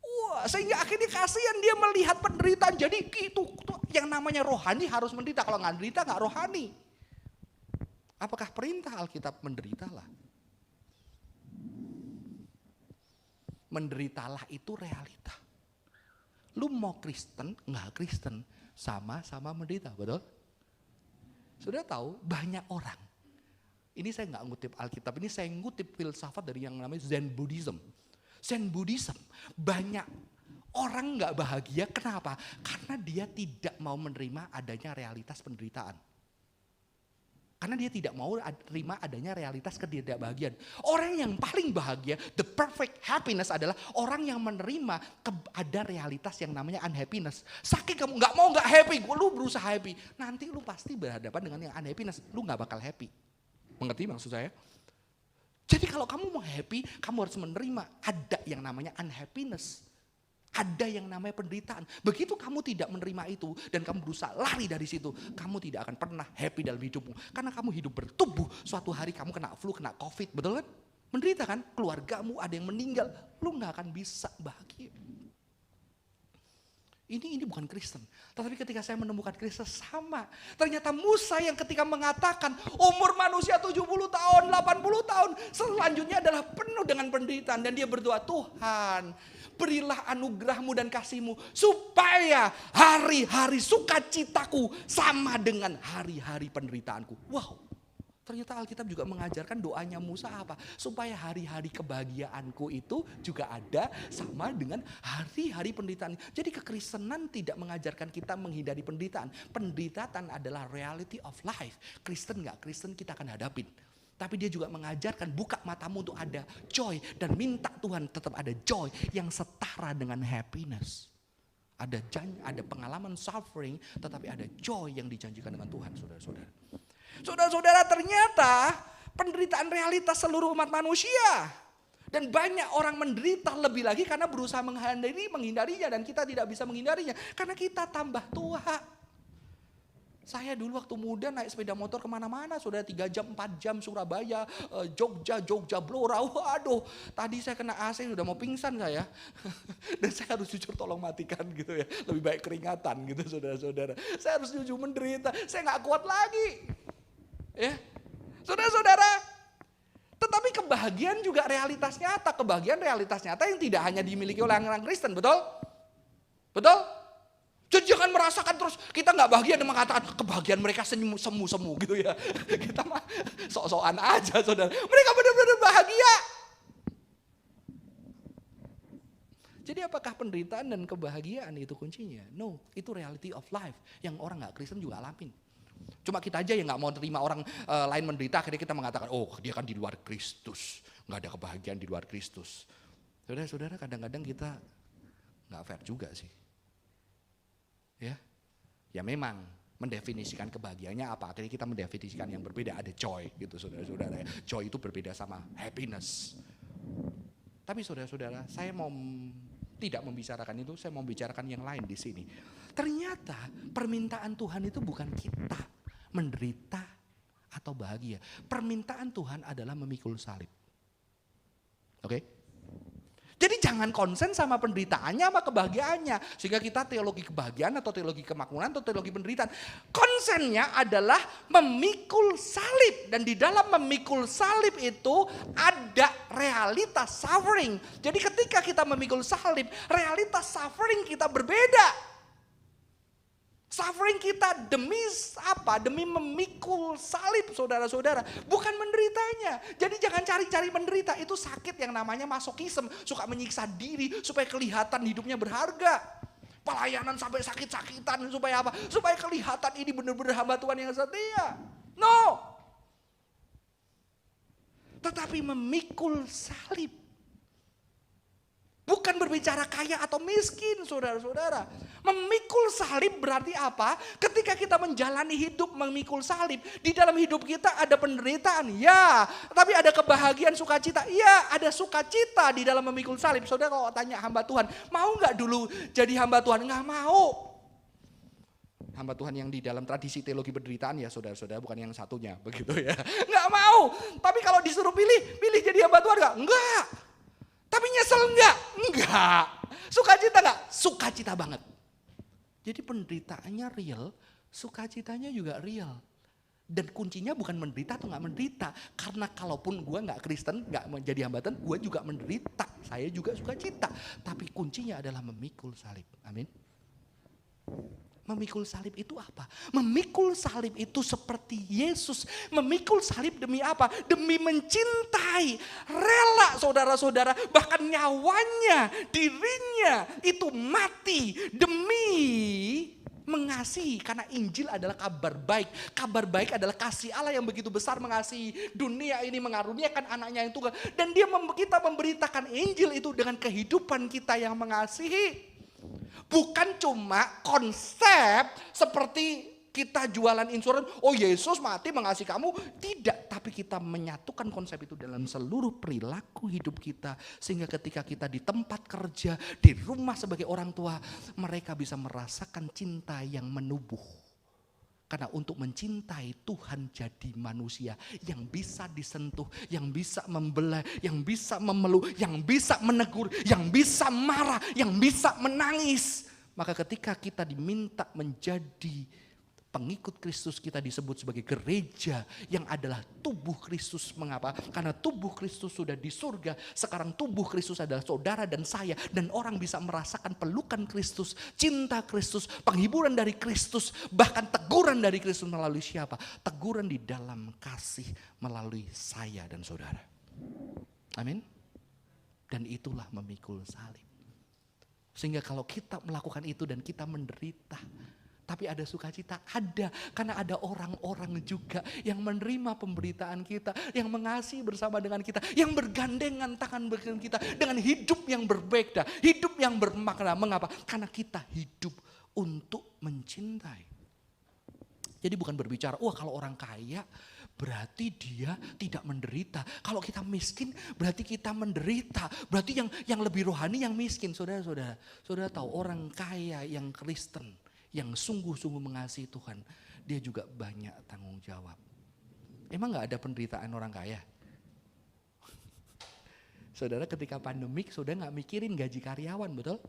Wah, sehingga akhirnya kasihan dia melihat penderitaan. Jadi itu yang namanya rohani harus menderita. Kalau nggak menderita nggak rohani. Apakah perintah Alkitab menderitalah? Menderitalah itu realita. Lu mau Kristen, nggak Kristen, sama-sama menderita, betul? Sudah tahu banyak orang. Ini saya nggak ngutip Alkitab, ini saya ngutip filsafat dari yang namanya Zen Buddhism. Zen Buddhism, banyak orang nggak bahagia, kenapa? Karena dia tidak mau menerima adanya realitas penderitaan. Karena dia tidak mau terima adanya realitas ketidakbahagiaan. Orang yang paling bahagia, the perfect happiness adalah orang yang menerima ada realitas yang namanya unhappiness. Saking kamu nggak happy, lu berusaha happy, nanti lu pasti berhadapan dengan yang unhappiness, lu nggak bakal happy. Mengerti maksud saya? Jadi kalau kamu mau happy, kamu harus menerima ada yang namanya unhappiness. Ada yang namanya penderitaan. Begitu kamu tidak menerima itu dan kamu berusaha lari dari situ, kamu tidak akan pernah happy dalam hidupmu. Karena kamu hidup bertumbuh, suatu hari kamu kena flu, kena covid, betul kan? Menderita kan? Keluargamu ada yang meninggal, lu gak akan bisa bahagia. Ini bukan Kristen. Tetapi ketika saya menemukan Kristen sama. Ternyata Musa yang ketika mengatakan umur manusia 70 tahun, 80 tahun. Selanjutnya adalah penuh dengan penderitaan. Dan dia berdoa, Tuhan berilah anugerahmu dan kasihmu. Supaya hari-hari sukacitaku sama dengan hari-hari penderitaanku. Wow. Ternyata Alkitab juga mengajarkan doanya Musa apa? Supaya hari-hari kebahagiaanku itu juga ada sama dengan hari-hari penderitaan. Jadi kekristenan tidak mengajarkan kita menghindari penderitaan. Penderitaan adalah reality of life. Kristen gak Kristen kita akan hadapin. Tapi dia juga mengajarkan buka matamu untuk ada joy. Dan minta Tuhan tetap ada joy yang setara dengan happiness. Ada pengalaman suffering tetapi ada joy yang dijanjikan dengan Tuhan, saudara-saudara. Saudara-saudara, ternyata penderitaan realitas seluruh umat manusia. Dan banyak orang menderita lebih lagi karena berusaha menghindarinya. Dan kita tidak bisa menghindarinya. Karena kita tambah tua. Saya dulu waktu muda naik sepeda motor kemana-mana. Saudara 3 jam, 4 jam Surabaya, Jogja, Blora. Waduh, tadi saya kena AC udah mau pingsan saya. Dan saya harus jujur tolong matikan gitu ya. Lebih baik keringatan gitu saudara-saudara. Saya harus jujur menderita. Saya gak kuat lagi. Ya, saudara-saudara, tetapi kebahagiaan juga realitas nyata. Kebahagiaan realitas nyata yang tidak hanya dimiliki oleh orang Kristen, betul? Betul? Jadi jangan merasakan terus kita nggak bahagia dan mengatakan kebahagiaan mereka semu gitu ya. Kita mah sok-sokan aja, saudara. Mereka benar-benar bahagia. Jadi apakah penderitaan dan kebahagiaan itu kuncinya? No, itu reality of life yang orang nggak Kristen juga alamin. Cuma kita aja yang gak mau terima orang lain menderita, akhirnya kita mengatakan, oh dia kan di luar Kristus. Gak ada kebahagiaan di luar Kristus. Saudara-saudara, kadang-kadang kita gak fair juga sih. Ya memang mendefinisikan kebahagiaannya apa. Akhirnya kita mendefinisikan yang berbeda, ada joy gitu saudara-saudara. Joy itu berbeda sama happiness. Tapi saudara-saudara, saya mau tidak membicarakan itu, saya mau bicarakan yang lain di sini. Ternyata permintaan Tuhan itu bukan kita menderita atau bahagia. Permintaan Tuhan adalah memikul salib. Oke? Jadi jangan konsen sama penderitaannya sama kebahagiaannya. Sehingga kita teologi kebahagiaan atau teologi kemakmuran atau teologi penderitaan. Konsennya adalah memikul salib. Dan di dalam memikul salib itu ada realitas suffering. Jadi ketika kita memikul salib, realitas suffering kita berbeda. Suffering kita demi apa? Demi memikul salib saudara-saudara. Bukan menderitanya. Jadi jangan cari-cari menderita. Itu sakit yang namanya masokisme. Suka menyiksa diri supaya kelihatan hidupnya berharga. Pelayanan sampai sakit-sakitan supaya apa? Supaya kelihatan ini benar-benar hamba Tuhan yang setia. No. Tetapi memikul salib. Bukan berbicara kaya atau miskin saudara-saudara. Memikul salib berarti apa? Ketika kita menjalani hidup memikul salib, di dalam hidup kita ada penderitaan, ya. Tapi ada kebahagiaan, sukacita, ya. Ada sukacita di dalam memikul salib. Saudara kalau tanya hamba Tuhan, mau gak dulu jadi hamba Tuhan? Gak mau. Hamba Tuhan yang di dalam tradisi teologi penderitaan ya saudara-saudara, bukan yang satunya, begitu ya. Gak mau. Tapi kalau disuruh pilih jadi hamba Tuhan gak? Enggak. Tapi nyesel enggak? Enggak. Sukacita enggak? Sukacita banget. Jadi penderitaannya real, sukacitanya juga real. Dan kuncinya bukan menderita atau gak menderita. Karena kalaupun gue gak Kristen, gak menjadi hamba Tuhan, gue juga menderita. Saya juga sukacita. Tapi kuncinya adalah memikul salib. Amin. Memikul salib itu apa? Memikul salib itu seperti Yesus. Memikul salib demi apa? Demi mencintai. Rela saudara-saudara. Bahkan nyawanya, dirinya itu mati. Demi mengasihi. Karena Injil adalah kabar baik. Kabar baik adalah kasih Allah yang begitu besar mengasihi dunia ini. Mengaruniakan anaknya yang tunggal. Dan kita memberitakan Injil itu dengan kehidupan kita yang mengasihi. Bukan cuma konsep seperti kita jualan insuran, oh Yesus mati mengasihi kamu. Tidak, tapi kita menyatukan konsep itu dalam seluruh perilaku hidup kita. Sehingga ketika kita di tempat kerja, di rumah sebagai orang tua, mereka bisa merasakan cinta yang menubuh. Karena untuk mencintai Tuhan jadi manusia yang bisa disentuh, yang bisa membelah, yang bisa memeluk, yang bisa menegur, yang bisa marah, yang bisa menangis. Maka ketika kita diminta menjadi pengikut Kristus, kita disebut sebagai gereja yang adalah tubuh Kristus. Mengapa? Karena tubuh Kristus sudah di surga. Sekarang tubuh Kristus adalah saudara dan saya. Dan orang bisa merasakan pelukan Kristus, cinta Kristus, penghiburan dari Kristus. Bahkan teguran dari Kristus melalui siapa? Teguran di dalam kasih melalui saya dan saudara. Amin. Dan itulah memikul salib. Sehingga kalau kita melakukan itu dan kita menderita, tapi ada sukacita, ada. Karena ada orang-orang juga yang menerima pemberitaan kita, yang mengasihi bersama dengan kita, yang bergandengan tangan dengan kita, dengan hidup yang berbeda, hidup yang bermakna. Mengapa? Karena kita hidup untuk mencintai. Jadi bukan berbicara, wah kalau orang kaya berarti dia tidak menderita. Kalau kita miskin berarti kita menderita. Berarti yang lebih rohani yang miskin. Saudara tahu orang kaya yang Kristen, yang sungguh-sungguh mengasihi Tuhan, dia juga banyak tanggung jawab. Emang gak ada penderitaan orang kaya? Saudara ketika pandemik, saudara gak mikirin gaji karyawan, betul?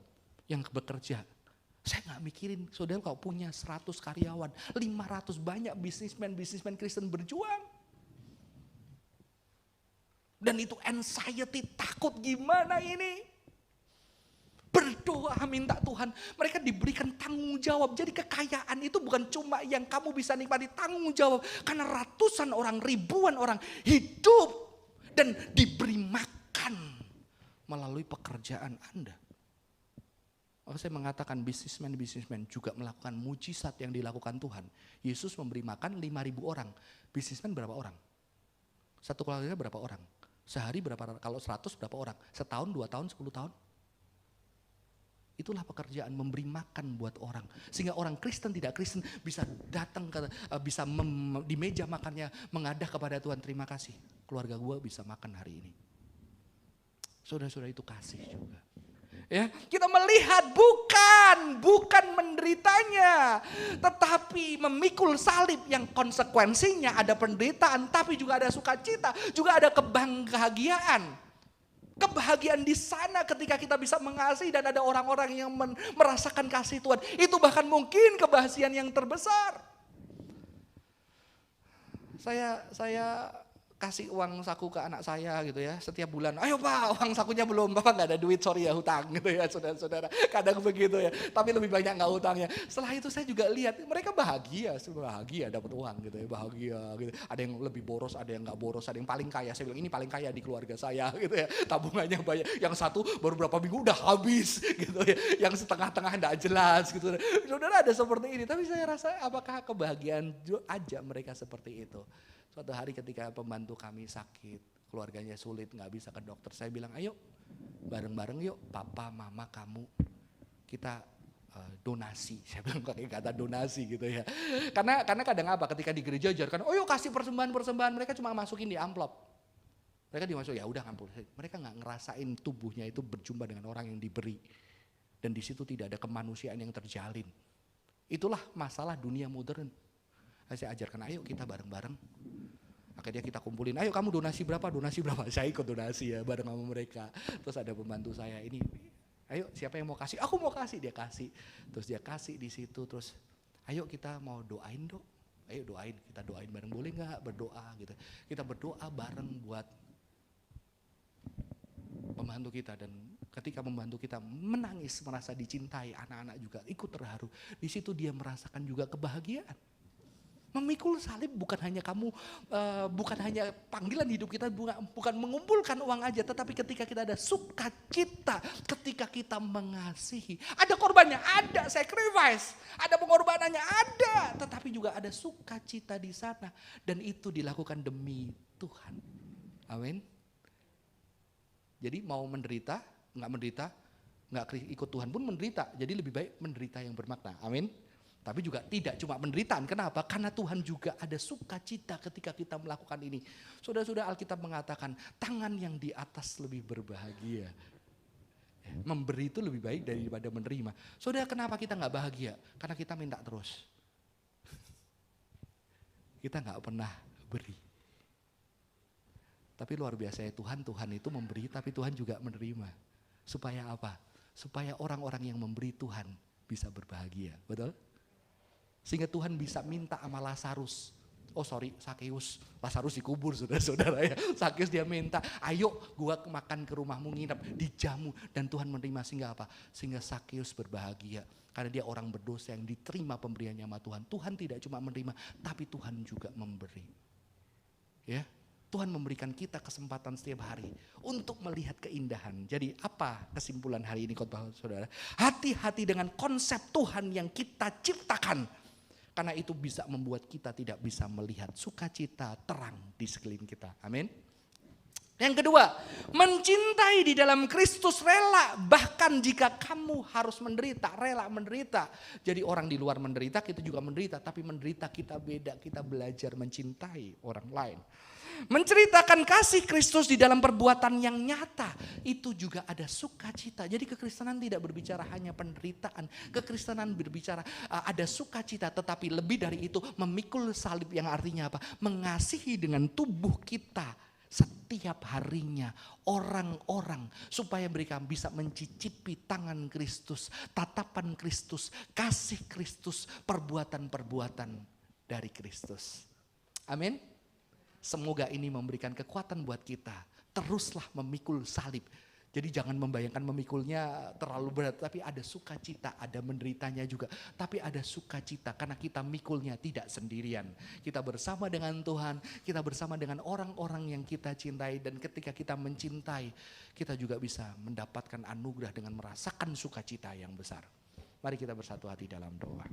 Yang bekerja. Saya gak mikirin, saudara kalau punya 100 karyawan, 500 banyak bisnismen Kristen berjuang. Dan itu anxiety, takut gimana ini? Berdoa minta Tuhan, mereka diberikan tanggung jawab. Jadi kekayaan itu bukan cuma yang kamu bisa nikmati, tanggung jawab. Karena ratusan orang, ribuan orang hidup dan diberi makan melalui pekerjaan Anda. Maka saya mengatakan bisnismen juga melakukan mujizat yang dilakukan Tuhan. Yesus memberi makan 5.000 orang. Bisnismen berapa orang? Satu keluarga berapa orang? Sehari berapa? Kalau 100 berapa orang? Setahun, 2 tahun, 10 tahun? Itulah pekerjaan, memberi makan buat orang. Sehingga orang Kristen tidak Kristen bisa datang di meja makannya mengadah kepada Tuhan, terima kasih keluarga gue bisa makan hari ini. Saudara-saudara, itu kasih juga. Ya, kita melihat bukan menderitanya, tetapi memikul salib yang konsekuensinya ada penderitaan, tapi juga ada sukacita, juga ada kebahagiaan. Kebahagiaan di sana ketika kita bisa mengasihi dan ada orang-orang yang merasakan kasih Tuhan. Itu bahkan mungkin kebahagiaan yang terbesar. Saya kasih uang saku ke anak saya gitu ya setiap bulan. Ayo Pak, uang sakunya belum, Bapak gak ada duit, sorry ya hutang gitu ya saudara-saudara. Kadang begitu ya, tapi lebih banyak gak hutangnya. Setelah itu saya juga lihat mereka bahagia dapat uang gitu ya, bahagia gitu. Ada yang lebih boros, ada yang gak boros, ada yang paling kaya. Saya bilang ini paling kaya di keluarga saya gitu ya, tabungannya banyak. Yang satu baru berapa minggu udah habis gitu ya, yang setengah-tengah gak jelas gitu. Saudara ada seperti ini, tapi saya rasa apakah kebahagiaan aja mereka seperti itu. Suatu hari ketika pembantu kami sakit, keluarganya sulit, gak bisa ke dokter. Saya bilang, ayo bareng-bareng yuk, papa, mama, kamu. Kita donasi. Saya bilang pakai kata donasi gitu ya. Karena kadang apa ketika di gereja ajarkan, oh yuk kasih persembahan, mereka cuma masukin di amplop. Mereka dimasukin, ya udah ngampun. Mereka nggak ngerasain tubuhnya itu berjumpa dengan orang yang diberi. Dan di situ tidak ada kemanusiaan yang terjalin. Itulah masalah dunia modern. Saya ajarkan, ayo kita bareng-bareng. Akhirnya kita kumpulin, ayo kamu donasi berapa? Saya ikut donasi ya bareng sama mereka. Terus ada pembantu saya, ini ayo siapa yang mau kasih? Aku mau kasih, dia kasih. Terus dia kasih di situ, terus ayo kita mau doain dong. Ayo doain, kita doain bareng, boleh gak berdoa gitu. Kita berdoa bareng buat pembantu kita, dan ketika membantu kita menangis, merasa dicintai, anak-anak juga ikut terharu. Di situ dia merasakan juga kebahagiaan. Memikul salib bukan hanya bukan hanya panggilan hidup kita, bukan mengumpulkan uang aja, tetapi ketika kita ada sukacita, ketika kita mengasihi, ada korbannya, ada sacrifice, ada pengorbanannya, ada, tetapi juga ada sukacita di sana, dan itu dilakukan demi Tuhan. Amin. Jadi mau menderita, nggak ikut Tuhan pun menderita. Jadi lebih baik menderita yang bermakna. Amin. Tapi juga tidak cuma penderitaan. Kenapa? Karena Tuhan juga ada sukacita ketika kita melakukan ini. Saudara-saudara, Alkitab mengatakan tangan yang di atas lebih berbahagia. Memberi itu lebih baik daripada menerima. Saudara, kenapa kita nggak bahagia? Karena kita minta terus. Kita nggak pernah beri. Tapi luar biasa ya, Tuhan itu memberi, tapi Tuhan juga menerima. Supaya apa? Supaya orang-orang yang memberi Tuhan bisa berbahagia. Betul? Sehingga Tuhan bisa minta sama Lazarus. Sakeus. Lazarus dikubur saudara-saudara ya. Sakeus dia minta, ayo gua makan ke rumahmu, nginep, dijamu. Dan Tuhan menerima sehingga apa? Sehingga Sakeus berbahagia. Karena dia orang berdosa yang diterima pemberiannya sama Tuhan. Tuhan tidak cuma menerima, tapi Tuhan juga memberi. Ya. Tuhan memberikan kita kesempatan setiap hari untuk melihat keindahan. Jadi apa kesimpulan hari ini khotbah saudara? Hati-hati dengan konsep Tuhan yang kita ciptakan. Karena itu bisa membuat kita tidak bisa melihat sukacita terang di sekeliling kita. Amin. Yang kedua, mencintai di dalam Kristus rela. Bahkan jika kamu harus menderita, rela menderita. Jadi orang di luar menderita, kita juga menderita. Tapi menderita kita beda, kita belajar mencintai orang lain. Menceritakan kasih Kristus di dalam perbuatan yang nyata, itu juga ada sukacita. Jadi kekristenan tidak berbicara hanya penderitaan. Kekristenan berbicara ada sukacita, tetapi lebih dari itu memikul salib yang artinya apa? Mengasihi dengan tubuh kita setiap harinya orang-orang, supaya mereka bisa mencicipi tangan Kristus, tatapan Kristus, kasih Kristus, perbuatan-perbuatan dari Kristus. Amin. Semoga ini memberikan kekuatan buat kita. Teruslah memikul salib. Jadi jangan membayangkan memikulnya terlalu berat. Tapi ada sukacita, ada menderitanya juga. Tapi ada sukacita karena kita mikulnya tidak sendirian. Kita bersama dengan Tuhan. Kita bersama dengan orang-orang yang kita cintai. Dan ketika kita mencintai, kita juga bisa mendapatkan anugerah dengan merasakan sukacita yang besar. Mari kita bersatu hati dalam doa.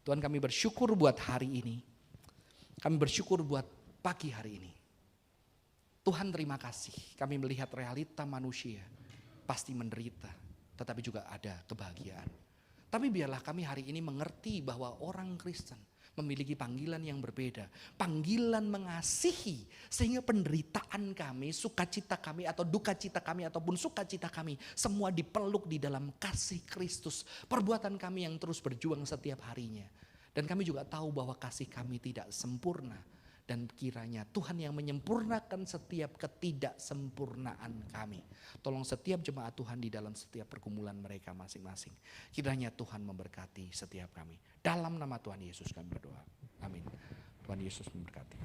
Tuhan, kami bersyukur buat hari ini. Kami bersyukur buat pagi hari ini. Tuhan, terima kasih. Kami melihat realita manusia pasti menderita, tetapi juga ada kebahagiaan. Tapi biarlah kami hari ini mengerti bahwa orang Kristen memiliki panggilan yang berbeda. Panggilan mengasihi, sehingga penderitaan kami, sukacita kami atau duka cita kami ataupun sukacita kami, semua dipeluk di dalam kasih Kristus. Perbuatan kami yang terus berjuang setiap harinya. Dan kami juga tahu bahwa kasih kami tidak sempurna. Dan kiranya Tuhan yang menyempurnakan setiap ketidaksempurnaan kami. Tolong setiap jemaat Tuhan di dalam setiap pergumulan mereka masing-masing. Kiranya Tuhan memberkati setiap kami. Dalam nama Tuhan Yesus kami berdoa. Amin. Tuhan Yesus memberkati.